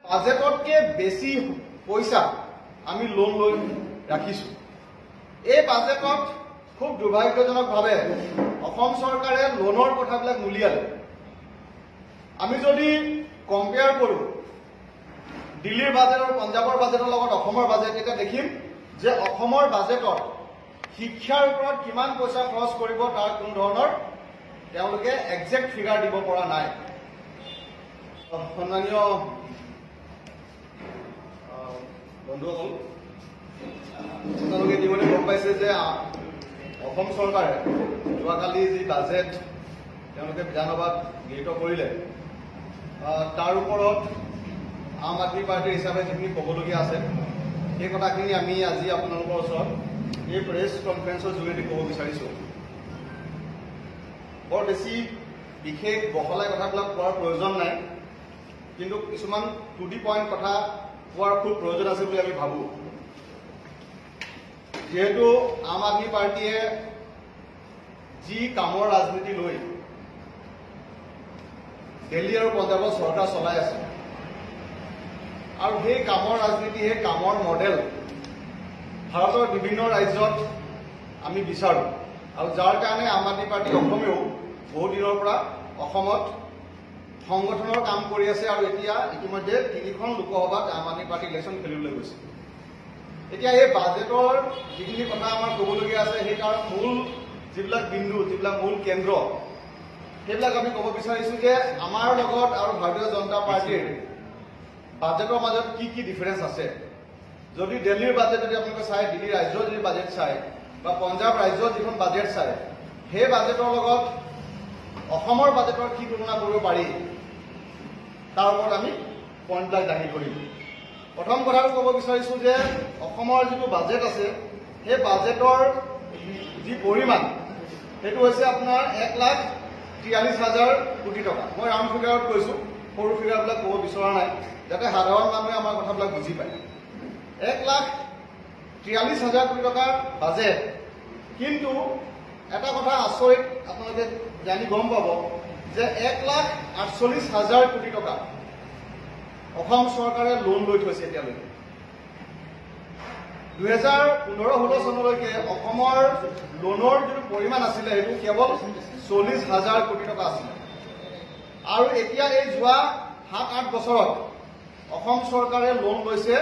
বাজেটতকে বেছি পইচা আমি লোন লৈ ৰাখিছো। এই বাজেটত খুব দুৰ্ভাগ্যজনকভাৱে অসম চৰকাৰে লোনৰ কথাবিলাক নুলিয়ালে। আমি যদি কম্পেয়াৰ কৰোঁ দিল্লীৰ বাজেট আৰু পঞ্জাৱৰ বাজেটৰ লগত অসমৰ বাজেট, তেতিয়া দেখিম যে অসমৰ বাজেটত শিক্ষাৰ ওপৰত কিমান পইচা খৰচ কৰিব তাৰ কোনো ধৰণৰ তেওঁলোকে একজেক্ট ফিগাৰ দিব পৰা নাই। সন্মানীয় বন্ধুসকল, আপোনালোকে ইতিমধ্যে গম পাইছে যে অসম চৰকাৰে যোৱাকালি যি বাজেট তেওঁলোকে বিধানসভাত গৃহীত কৰিলে, তাৰ ওপৰত আম আদমি পাৰ্টিৰ হিচাপে যিখিনি ক'বলগীয়া আছে সেই কথাখিনি আমি আজি আপোনালোকৰ ওচৰত এই প্ৰেছ কনফাৰেন্সৰ যোগেদি ক'ব বিচাৰিছোঁ। বৰ বেছি বিশেষ বহলাই কথাবিলাক কোৱাৰ প্ৰয়োজন নাই, কিন্তু কিছুমান টু দি পইণ্ট কথা কোৱাৰ খুব প্ৰয়োজন আছে বুলি আমি ভাবোঁ। যিহেতু আম আদমি পাৰ্টিয়ে যি কামৰ ৰাজনীতি লৈ দিল্লী আৰু পঞ্জাৱত চৰকাৰ চলাই আছে, আৰু সেই কামৰ ৰাজনীতি, সেই কামৰ মডেল ভাৰতৰ বিভিন্ন ৰাজ্যত আমি বিচাৰোঁ, আৰু যাৰ কাৰণে আম আদমি পাৰ্টি অসমেও বহু দিনৰ পৰা অসমত সংগঠনৰ কাম কৰি আছে, আৰু এতিয়া ইতিমধ্যে 3খন লোকসভাত আম আদমি পাৰ্টি ইলেকশ্যন খেলিবলৈ গৈছে। এতিয়া এই বাজেটৰ যিখিনি কথা আমাৰ ক'বলগীয়া আছে, সেই তাৰ মূল যিবিলাক বিন্দু, যিবিলাক মূল কেন্দ্ৰ, সেইবিলাক আমি ক'ব বিচাৰিছোঁ যে আমাৰ লগত আৰু ভাৰতীয় জনতা পাৰ্টিৰ বাজেটৰ মাজত কি কি ডিফাৰেঞ্চ আছে। যদি দিল্লীৰ বাজেট যদি আপোনালোকে চায়, দিল্লী ৰাজ্যৰ যদি বাজেট চায় বা পঞ্জাৱ ৰাজ্যৰ যিখন বাজেট চায়, সেই বাজেটৰ লগত অসমৰ বাজেটৰ কি তুলনা কৰিব পাৰি তাৰ ওপৰত আমি পইণ্টবিলাক দাঙি ধৰিম। প্ৰথম কথাটো ক'ব বিচাৰিছোঁ যে অসমৰ যিটো বাজেট আছে, সেই বাজেটৰ যি পৰিমাণ সেইটো হৈছে আপোনাৰ 1,43,000 কোটি টকা। মই ৰাউণ্ড ফিগাৰত কৈছোঁ, সৰু ফিগাৰবিলাক ক'ব বিচৰা নাই, যাতে সাধাৰণ মানুহে আমাৰ কথাবিলাক বুজি পায়। 1,43,000 কোটি টকাৰ বাজেট, কিন্তু এটা কথা আচৰিত আপোনালোকে জানি গম পাব যে 1,48,000 কোটি টকা অসম চৰকাৰে লোন লৈ থৈছে এতিয়ালৈকে। 2015-16 চনলৈকে অসমৰ লোনৰ যিটো পৰিমাণ আছিলে সেইটো কেৱল 40,000 কোটি টকা আছিলে, আৰু এতিয়া এই যোৱা 7-8 বছৰত অসম চৰকাৰে লোন লৈছে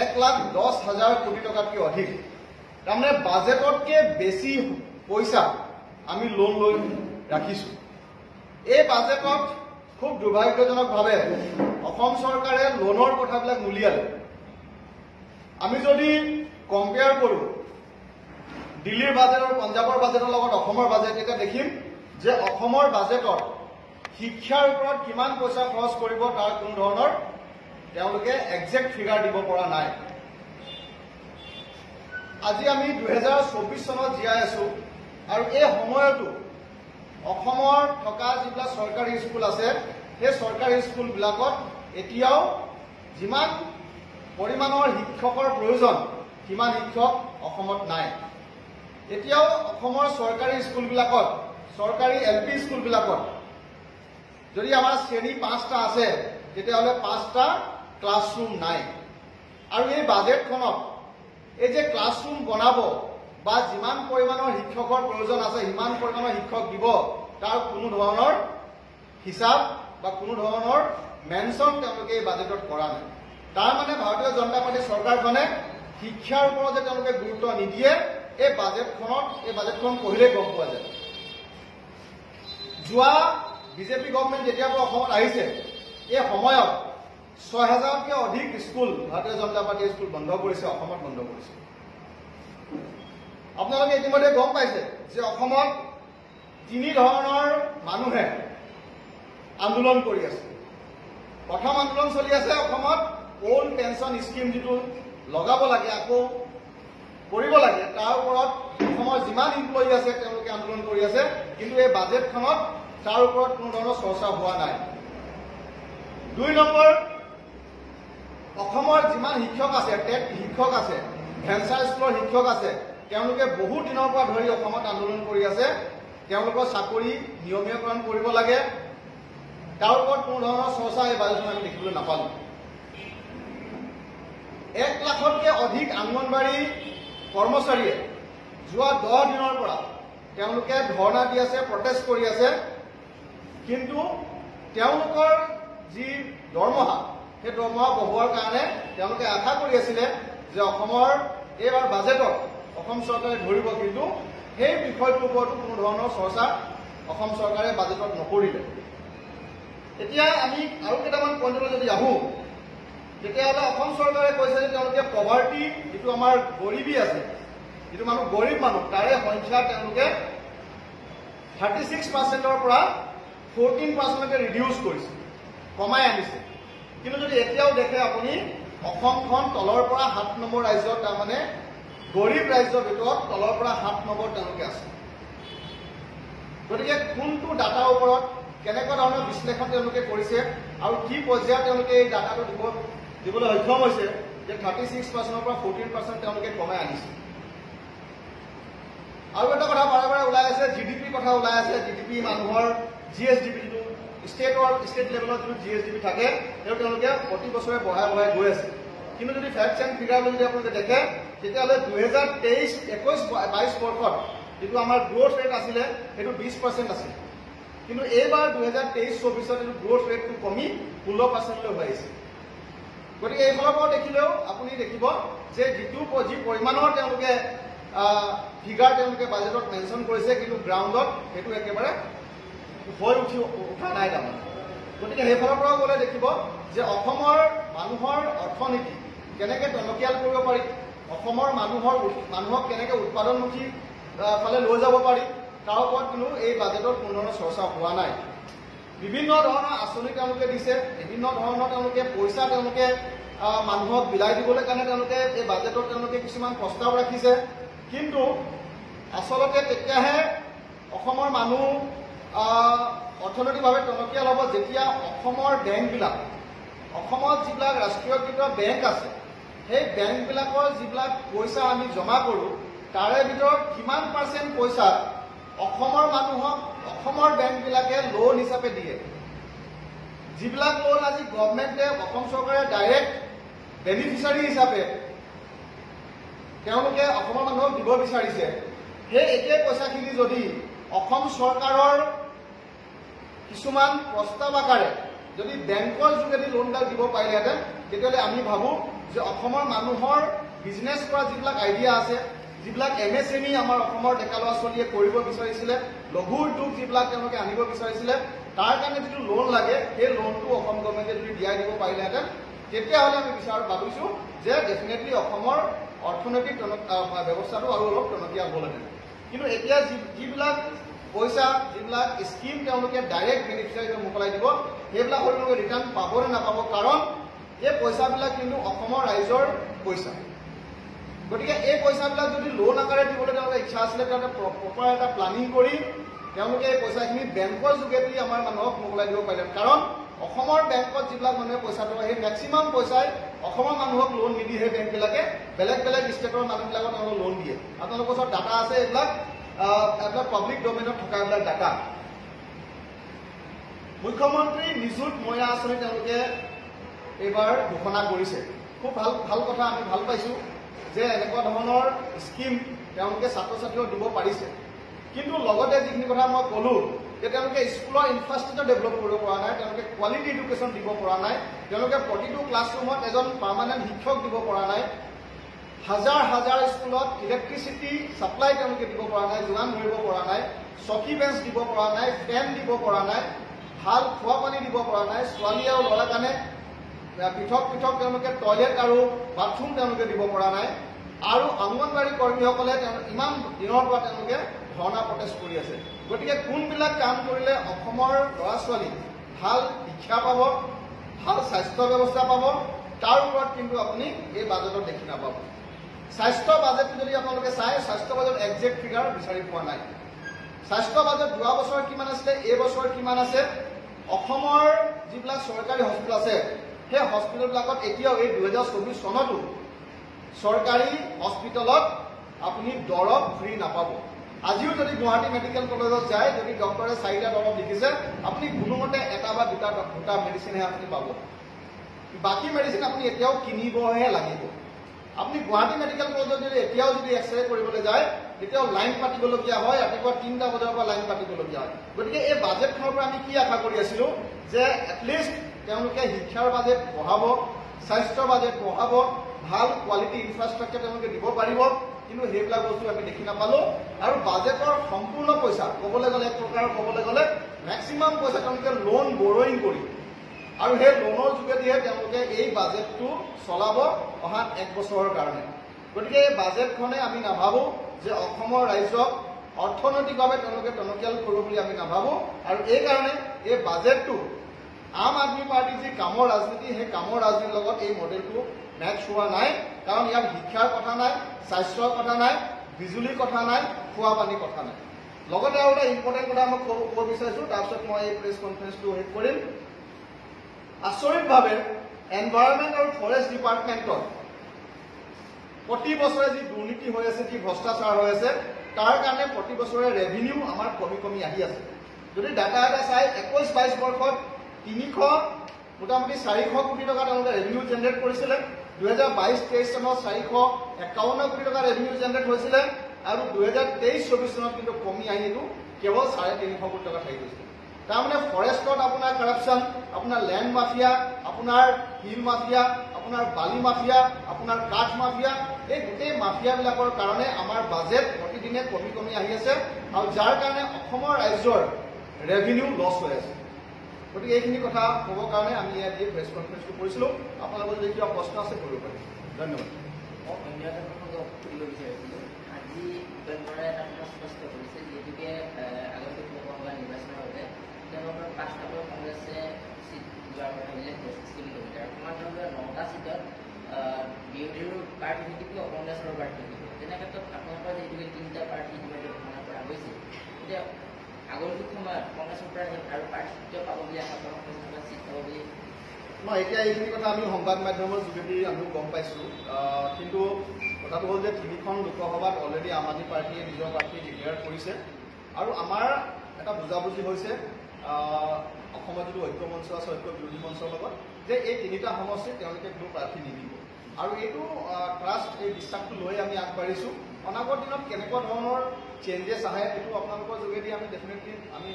1,10,000 কোটি টকাতকৈ অধিক। তাৰমানে বাজেটতকে বেছি পইচা আমি লোন লৈ ৰাখিছো। এই বাজেটত খুব দুৰ্ভাগ্যজনকভাৱে অসম চৰকাৰে লোনৰ কথাবিলাক নুলিয়ালে। আমি যদি কম্পেয়াৰ কৰোঁ দিল্লীৰ বাজেট আৰু পঞ্জাৱৰ বাজেটৰ লগত অসমৰ বাজেট, তেতিয়া দেখিম যে অসমৰ বাজেটত শিক্ষাৰ ওপৰত কিমান পইচা খৰচ কৰিব তাৰ কোনো ধৰণৰ তেওঁলোকে একজেক্ট ফিগাৰ দিব পৰা নাই। আজি আমি 2024 চনত জীয়াই আছো, আৰু এই সময়তো অসমৰ থকা যিবিলাক চৰকাৰী স্কুল আছে, সেই চৰকাৰী স্কুলবিলাকত এতিয়াও যিমান পৰিমাণৰ শিক্ষকৰ প্ৰয়োজন সিমান শিক্ষক অসমত নাই। এতিয়াও অসমৰ চৰকাৰী স্কুলবিলাকত, চৰকাৰী LP স্কুলবিলাকত যদি আমাৰ শ্ৰেণী 5টা আছে, তেতিয়াহ'লে 5টা ক্লাছৰুম নাই। আৰু এই বাজেটখনত এই যে ক্লাছৰুম বনাব বা যিমান পৰিমাণৰ শিক্ষকৰ প্ৰয়োজন আছে সিমান পৰিমাণৰ শিক্ষক দিব, তাৰ কোনো ধৰণৰ হিচাপ বা কোনো ধৰণৰ মেনশ্যন তেওঁলোকে এই বাজেটত কৰা নাই। তাৰ মানে ভাৰতীয় জনতা পাৰ্টী চৰকাৰখনে শিক্ষাৰ ওপৰত যে তেওঁলোকে গুৰুত্ব নিদিয়ে, এই বাজেটখন পঢ়িলেই গম পোৱা যায়। যোৱা বিজেপি গভৰ্ণমেণ্ট যেতিয়াৰ পৰা অসমত আহিছে, এই সময়ত 6,000তকৈ অধিক স্কুল ভাৰতীয় জনতা পাৰ্টীয়ে স্কুল বন্ধ কৰিছে, অসমত বন্ধ কৰিছে। আপোনালোকে ইতিমধ্যে গম পাইছে যে অসমত 3 ধৰণৰ মানুহে আন্দোলন কৰি আছে। প্ৰথম আন্দোলন চলি আছে অসমত অল্ড পেঞ্চন স্কিম যিটো লগাব লাগে, আকৌ কৰিব লাগে, তাৰ ওপৰত অসমৰ যিমান এমপ্লয়ী আছে তেওঁলোকে আন্দোলন কৰি আছে, কিন্তু এই বাজেটখনত তাৰ ওপৰত কোনো ধৰণৰ চৰ্চা হোৱা নাই। 2 নম্বৰ, অসমৰ যিমান শিক্ষক আছে, টেট শিক্ষক আছে, ভেঞ্চাৰ স্কুলৰ শিক্ষক আছে, তেওঁলোকে বহু দিনৰ পৰা ধৰি অসমত আন্দোলন কৰি আছে। তেওঁলোকৰ চাকৰি নিয়মীয়কৰণ কৰিব লাগে, তাৰ ওপৰত কোনো ধৰণৰ চৰ্চা এই বাজেটত আমি দেখিবলৈ নাপালোঁ। 1 লাখতকৈ অধিক অংগনবাড়ী কৰ্মচাৰীয়ে যোৱা 10 দিনৰ পৰা তেওঁলোকে ধৰ্ণা দি আছে, প্ৰটেষ্ট কৰি আছে, কিন্তু তেওঁলোকৰ যি দৰমহা সেই দৰমহা বঢ়োৱাৰ কাৰণে তেওঁলোকে আশা কৰি আছিলে যে অসমৰ এইবাৰ বাজেটত অসম চৰকাৰে ধৰিব, কিন্তু সেই বিষয়টোৰ ওপৰতো কোনো ধৰণৰ চৰ্চা অসম চৰকাৰে বাজেটত নকৰিলে। এতিয়া আমি আৰু কেইটামান পইণ্টলৈ যদি আহোঁ, তেতিয়াহ'লে অসম চৰকাৰে কৈছে যে তেওঁলোকে পভাৰ্টি যিটো আমাৰ গৰীবী আছে, যিটো মানুহ গৰীব মানুহ তাৰে সংখ্যা তেওঁলোকে 36%ৰ পৰা 14%লৈকে ৰিডিউচ কৰিছে, কমাই আনিছে। কিন্তু যদি এতিয়াও দেখে আপুনি অসমখন তলৰ পৰা 7 নম্বৰ ৰাজ্যত, তাৰমানে গৰীব ৰাজ্যৰ ভিতৰত তলৰ পৰা 7 নম্বৰ তেওঁলোকে আছে। গতিকে কোনটো ডাটাৰ ওপৰত কেনেকুৱা ধৰণৰ বিশ্লেষণ তেওঁলোকে কৰিছে আৰু কি পৰ্যায়ত তেওঁলোকে এই ডাটাটো দিবলৈ সক্ষম হৈছে যে 36%ৰ পৰা 14% তেওঁলোকে কমাই আনিছে। আৰু এটা কথা বাৰে বাৰে ওলাই আছে, জিডিপিৰ কথা ওলাই আছে। জিডিপি মানুহৰ জিএছডিপি যিটো ষ্টেট লেভেলত যিটো জিএছডিপি থাকে সেইটো তেওঁলোকে প্ৰতি বছৰে বঢ়াই বঢ়াই গৈ আছে। কিন্তু যদি ফেক্টছ এণ্ড ফিগাৰলৈ যদি আপোনালোকে দেখে, তেতিয়াহ'লে 2023-21-22 বৰ্ষত যিটো আমাৰ গ্ৰোথ ৰেট আছিলে সেইটো 20% আছিল, কিন্তু এইবাৰ 2023-24 এইটো গ্ৰোথ ৰেটটো কমি 16%লৈ হৈ আহিছে। গতিকে এইফালৰ পৰা দেখিলেও আপুনি দেখিব যে যি পৰিমাণৰ তেওঁলোকে ফিগাৰ তেওঁলোকে বাজেটত মেনশ্যন কৰিছে, কিন্তু গ্ৰাউণ্ডত সেইটো একেবাৰে হৈ উঠা নাই তাৰমানে। গতিকে সেইফালৰ পৰা গ'লে দেখিব যে অসমৰ মানুহৰ অৰ্থনীতি কেনেকৈ টনকিয়াল কৰিব পাৰি, অসমৰ মানুহক কেনেকৈ উৎপাদনমুখী ফালে লৈ যাব পাৰি, তাৰ ওপৰত কিন্তু এই বাজেটত কোনো ধৰণৰ চৰ্চা হোৱা নাই। বিভিন্ন ধৰণৰ আঁচনি তেওঁলোকে দিছে, বিভিন্ন ধৰণৰ তেওঁলোকে পইচা তেওঁলোকে মানুহক বিলাই দিবলৈ কাৰণে তেওঁলোকে এই বাজেটত তেওঁলোকে কিছুমান প্ৰস্তাৱ ৰাখিছে, কিন্তু আচলতে তেতিয়াহে অসমৰ মানুহ অৰ্থনৈতিকভাৱে টনকিয়াল হ'ব যেতিয়া অসমৰ বেংকবিলাক, অসমত যিবিলাক ৰাষ্ট্ৰীয়কৃত বেংক আছে সেই বেংকবিলাকৰ যিবিলাক পইচা আমি জমা কৰোঁ তাৰে ভিতৰত কিমান % পইচা অসমৰ মানুহক অসমৰ বেংকবিলাকে লোন হিচাপে দিয়ে। যিবিলাক লোন আজি গভৰ্ণমেণ্টে অসম চৰকাৰে ডাইৰেক্ট বেনিফিচিয়াৰী হিচাপে তেওঁলোকে অসমৰ মানুহক দিব বিচাৰিছে, সেই একে পইচাখিনি যদি অসম চৰকাৰৰ কিছুমান প্ৰস্তাৱ আকাৰে যদি বেংকৰ যোগেদি লোনবিলাক দিব পাৰিলেহেঁতেন, তেতিয়াহ'লে আমি ভাবোঁ যে অসমৰ মানুহৰ বিজনেছ কৰা যিবিলাক আইডিয়া আছে, যিবিলাক MSME আমাৰ অসমৰ ডেকা ল'ৰা ছোৱালীয়ে কৰিব বিচাৰিছিলে, লঘু উদ্যোগ যিবিলাক তেওঁলোকে আনিব বিচাৰিছিলে, তাৰ কাৰণে যিটো লোন লাগে সেই লোনটো অসম গভৰ্ণমেণ্টে যদি দিয়াই দিব পাৰিলেহেঁতেন, তেতিয়াহ'লে আমি ভাবিছোঁ যে ডেফিনেটলি অসমৰ অৰ্থনৈতিক ব্যৱস্থাটো আৰু অলপ টনকিয়াল হ'লহেঁতেন। কিন্তু এতিয়া যিবিলাক পইচা, যিবিলাক স্কিম তেওঁলোকে ডাইৰেক্ট বেনিফিচিয়াৰী মোকলাই দিব, সেইবিলাক তেওঁলোকে ৰিটাৰ্ণ পাব নে নাপাব, কাৰণ এই পইচাবিলাক কিন্তু অসমৰ ৰাইজৰ পইচা। গতিকে এই পইচাবিলাক যদি লোন আকাৰে দিবলৈ তেওঁলোকে ইচ্ছা আছিলে, তেওঁলোকে প্ৰপাৰ এটা প্লানিং কৰি তেওঁলোকে এই পইচাখিনি বেংকৰ যোগেদি আমাৰ মানুহক মোকলাই দিব পাৰিলে, কাৰণ অসমৰ বেংকত যিবিলাক মানুহে পইচা থয় সেই মেক্সিমাম পইচাই অসমৰ মানুহক লোন নিদিয়ে। সেই বেংকবিলাকে বেলেগ বেলেগ ষ্টেটৰ মানুহবিলাকক তেওঁলোকক লোন দিয়ে। আপোনালোকৰ ওচৰত ডাটা আছে, এইবিলাক পাব্লিক ডমেইনত থকা এইবিলাক ডাটা। মুখ্যমন্ত্ৰী নিযুত মইনা আঁচনি তেওঁলোকে এইবাৰ ঘোষণা কৰিছে, খুব ভাল কথা, আমি ভাল পাইছোঁ যে এনেকুৱা ধৰণৰ স্কিম তেওঁলোকে ছাত্ৰ ছাত্ৰীক দিব পাৰিছে। কিন্তু লগতে যিখিনি কথা মই ক'লোঁ যে তেওঁলোকে স্কুলৰ ইনফ্ৰাষ্ট্ৰাকচাৰ ডেভেলপ কৰিব পৰা নাই, তেওঁলোকে কোৱালিটি এডুকেশ্যন দিব পৰা নাই, তেওঁলোকে প্ৰতিটো ক্লাছৰুমত এজন পাৰ্মানেণ্ট শিক্ষক দিব পৰা নাই, হাজাৰ হাজাৰ স্কুলত ইলেক্ট্ৰিচিটি ছাপ্লাই তেওঁলোকে দিব পৰা নাই, যোগান ধৰিব পৰা নাই, চকী বেঞ্চ দিব পৰা নাই, ফেন দিব পৰা নাই, ভাল খোৱা পানী দিব পৰা নাই, ছোৱালী আৰু ল'ৰাৰ কাৰণে পৃথক পৃথক তেওঁলোকে টয়লেট আৰু বাথৰুম তেওঁলোকে দিব পৰা নাই, আৰু অংগনবাড়ী কৰ্মীসকলে ইমান দিনৰ পৰা তেওঁলোকে ধৰ্ণা প্ৰটেষ্ট কৰি আছে। গতিকে কোনবিলাক কাম কৰিলে অসমৰ ল'ৰা ছোৱালী ভাল শিক্ষা পাব, ভাল স্বাস্থ্য ব্যৱস্থা পাব, তাৰ ওপৰত কিন্তু আপুনি এই বাজেটত দেখি নাপাব। স্বাস্থ্য বাজেট যদি আপোনালোকে চায়, স্বাস্থ্য বাজেট একজেক্ট ফিগাৰ বিচাৰি পোৱা নাই। স্বাস্থ্য বাজেট যোৱা বছৰ কিমান আছিলে, এই বছৰ কিমান আছে, অসমৰ যিবিলাক চৰকাৰী হস্পিটেল আছে সেই হস্পিটেলবিলাকত এতিয়াও এই 2024 চনতো চৰকাৰী হস্পিটেলত আপুনি দৰৱ ফ্ৰী নাপাব। আজিও যদি গুৱাহাটী মেডিকেল কলেজত যায়, যদি ডক্টৰে 4টা দৰৱ লিখিছে, আপুনি কোনোমতে এটা বা দুটা মেডিচিনহে আপুনি পাব। বাকী মেডিচিন আপুনি এতিয়াও কিনিবহে লাগিব। আপুনি গুৱাহাটী মেডিকেল কলেজত যদি এতিয়াও যদি এক্সৰে কৰিবলৈ যায়, তেতিয়াও লাইন পাতিবলগীয়া হয়, ৰাতিপুৱা 3টা বজাৰ পৰা লাইন পাতিবলগীয়া হয়। গতিকে এই বাজেটখনৰ পৰা আমি কি আশা কৰি আছিলো যে এটলিষ্ট তেওঁলোকে শিক্ষাৰ বাজেট বঢ়াব, স্বাস্থ্যৰ বাজেট বঢ়াব, ভাল কোৱালিটি ইনফ্ৰাষ্ট্ৰাকচাৰ তেওঁলোকে দিব পাৰিব, কিন্তু সেইবিলাক বস্তু আমি দেখি নাপালো। আৰু বাজেটৰ সম্পূৰ্ণ পইচা ক'বলৈ গ'লে এক প্ৰকাৰৰ ক'বলৈ গ'লে মেক্সিমাম পইচা তেওঁলোকে লোন বৰয়িং কৰি, আৰু সেই লোনৰ যোগেদিহে তেওঁলোকে এই বাজেটটো চলাব অহা 1 বছৰৰ কাৰণে। গতিকে এই বাজেটখনে আমি নাভাবো যে অসমৰ ৰাইজক অৰ্থনৈতিকভাৱে তেওঁলোকে টনকিয়াল কৰিব বুলি আমি নাভাবো। আৰু এইকাৰণে এই বাজেটটো আম আদমি পাৰ্টিৰ যি কামৰ ৰাজনীতি, সেই কামৰ ৰাজনীতিৰ লগত এই মডেলটো মেচ হোৱা নাই। কাৰণ ইয়াত শিক্ষাৰ কথা নাই, স্বাস্থ্যৰ কথা নাই, বিজুলীৰ কথা নাই, খোৱা পানীৰ কথা নাই। লগতে আৰু এটা ইম্পৰ্টেণ্ট কথা মই ক'ব বিচাৰিছো, তাৰপিছত মই এই প্ৰেছ কনফাৰেন্সটো শেষ কৰিম। আচৰিতভাৱে এনভাইৰনমেণ্ট আৰু ফৰেষ্ট ডিপাৰ্টমেণ্টত প্ৰতি বছৰে যি দুৰ্নীতি হৈ আছে, যি ভ্ৰষ্টাচাৰ হৈ আছে, তাৰ কাৰণে প্ৰতি বছৰে ৰেভিনিউ আমাৰ কমি আহি আছে। যদি ডাটা এটা চাই 21-22 বৰ্ষত মোটামুটি 400 কোটি টকা তেওঁলোকে ৰেভিনিউ জেনেৰেট কৰিছিলে। 2022-23 চনত 451 কোটি টকা ৰেভিনিউ জেনেৰেট হৈছিলে, আৰু 2023-24 চনত কিন্তু কমি আহি এইটো কেৱল 350 কোটি টকা থাকি গৈছিলে। তাৰমানে ফৰেষ্টত আপোনাৰ কাৰাপশ্যন, আপোনাৰ লেণ্ড মাফিয়া, আপোনাৰ হিল মাফিয়া, আপোনাৰ বালি মাফিয়া, আপোনাৰ কাঠ মাফিয়া, এই গোটেই মাফিয়াবিলাকৰ কাৰণে আমাৰ বাজেট প্ৰতিদিনে কমি আহি আছে, আৰু যাৰ কাৰণে অসমৰ ৰাজ্যৰ ৰেভিনিউ লছ হৈ আছে। গতিকে এইখিনি কথা ক'বৰ কাৰণে আমি ইয়াত এই প্ৰেছ কনফাৰেন্সটো কৰিছিলোঁ। আপোনালোকৰ যদি কিবা প্ৰশ্ন আছে কৰিব পাৰিম। ধন্যবাদ। সুধিব বিচাৰিছিলোঁ, আজি ভূপেন্দ্ৰই এটা কথা স্পষ্ট কৰিছে, যিহেতুকে আগন্তুক লোকসভা নিৰ্বাচনৰ বাবে তেওঁলোকৰ 5টাকৈ কংগ্ৰেছে চিট যোৱাৰ কথা উল্লেখ কৰিছে 60 কিলোমিটাৰ। সমান্তৰালভাৱে 9টা চিটত বিৰোধীৰ প্ৰাৰ্থী থাকিব, কংগ্ৰেছৰ প্ৰাৰ্থী থাকিব। তেনে ক্ষেত্ৰত আপোনালোকৰ যিহেতুকে 3টা প্ৰাৰ্থী ইতিমধ্যে ঘোষণা কৰা হৈছে, এতিয়া আগন্তুক সময়ত কংগ্ৰেছৰ পৰা আৰু প্ৰাৰ্থিত্ব পাব বুলি আশা কৰা, চিট পাব বুলি মই এতিয়া এইখিনি কথা আমি সংবাদ মাধ্যমৰ যোগেদি আমিও গম পাইছোঁ। কিন্তু কথাটো হ'ল যে 3খন লোকসভাত অলৰেডি আম আদমি পাৰ্টীয়ে নিজৰ প্ৰাৰ্থী ডিক্লেয়াৰ কৰিছে, আৰু আমাৰ এটা বুজাবুজি হৈছে অসমৰ যিটো ঐক্য মঞ্চ আছে, ঐক্য বিৰোধী মঞ্চৰ লগত, যে এই 3টা সমষ্টিত তেওঁলোকে কোনো প্ৰাৰ্থী নিদিব। আৰু এইটো ট্ৰাষ্ট, এই বিশ্বাসটো লৈ আমি আগবাঢ়িছোঁ। অনাগত দিনত কেনেকুৱা ধৰণৰ চেঞ্জেছ আহে সেইটো আপোনালোকৰ যোগেদি আমি ডেফিনেটলি আমি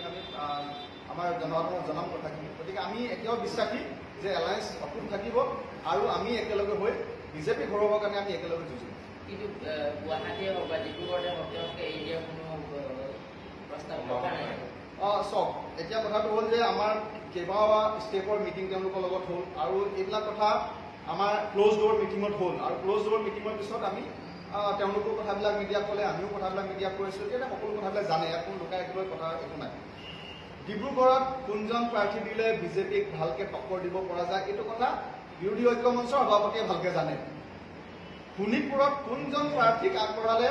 আমাৰ জনসাধাৰণক জনাম কথাখিনি। গতিকে আমি এতিয়াও বিশ্বাসী যে এলায়েন্স অটুট থাকিব, আৰু আমি একেলগে হৈ বিজেপি ঘূৰাবৰ কাৰণে আমি একেলগে যুঁজিম। কিন্তু গুৱাহাটীয়ে হওক বা ডিব্ৰুগড়তে হওক তেওঁলোকে এৰি দিয়াৰ কোনো প্ৰস্তাৱ কৰা নাই। চাওক, এতিয়া কথাটো হ'ল যে আমাৰ কেইবাও ষ্টেপৰ মিটিং তেওঁলোকৰ লগত হ'ল, আৰু এইবিলাক কথা আমাৰ ক্ল'জ ড'ৰ মিটিঙত হ'ল, আৰু ক্ল'জ ড'ৰ মিটিঙৰ পিছত আমি তেওঁলোকৰ কথাবিলাক মিডিয়াক ক'লে, আমিও কথাবিলাক মিডিয়াক কৈছোঁ। এতিয়া সকলো কথাবিলাক জানে, ইয়াত কোনো লুকাই ৰাখিবলৈ কথা একো নাই। ডিব্ৰুগড়ত কোনজন প্ৰাৰ্থী দিলে বিজেপিক ভালকে টক্কৰ দিব পৰা যায়, এইটো কথা বিৰোধী ঐক্য মঞ্চৰ সভাপতিয়ে ভালকে জানে। শোণিতপুৰত কোনজন প্ৰাৰ্থীক আগবঢ়ালে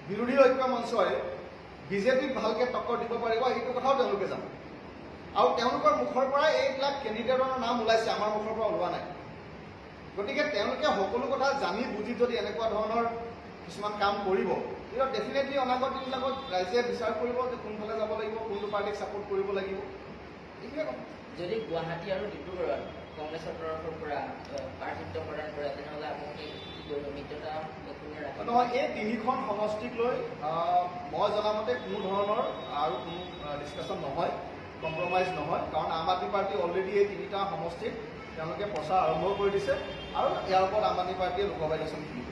বিৰোধী ঐক্য মঞ্চই বিজেপিক ভালকে টক্কৰ দিব পাৰিব, এইটো কথাও তেওঁলোকে জানে। আৰু তেওঁলোকৰ মুখৰ পৰাই এইবিলাক কেণ্ডিডেটৰ নাম ওলাইছে, আমাৰ মুখৰ পৰা ওলোৱা নাই। গতিকে তেওঁলোকে সকলো কথা জানি বুজি যদি এনেকুৱা ধৰণৰ কিছুমান কাম কৰিব, তেতিয়া ডেফিনেটলি অনাগত দিনবিলাকত ৰাইজে বিচাৰ কৰিব যে কোনফালে যাব লাগিব, কোনটো পাৰ্টিক ছাপোৰ্ট কৰিব লাগিব। এইটোৱে কথা। যদি গুৱাহাটী আৰু ডিব্ৰুগড়ত কংগ্ৰেছৰ তৰফৰ পৰা প্ৰাৰ্থিত্ব প্ৰদান কৰে, তেনেহ'লে আপোনালোকে কি কৰিব? মিত্ৰতা নহয়, এই 3খন সমষ্টিক লৈ মই জনামতে কোনো ধৰণৰ আৰু কোনো ডিছকাশ্যন নহয়, কম্প্ৰমাইজ নহয়। কাৰণ আম আদমি পাৰ্টি অলৰেডি এই 3টা সমষ্টিত তেওঁলোকে প্ৰচাৰ আৰম্ভ কৰি দিছে, আৰু ইয়াৰ ওপৰত আম আদমি পাৰ্টীয়ে লোকসভা ইলেকশ্যন খেলিব।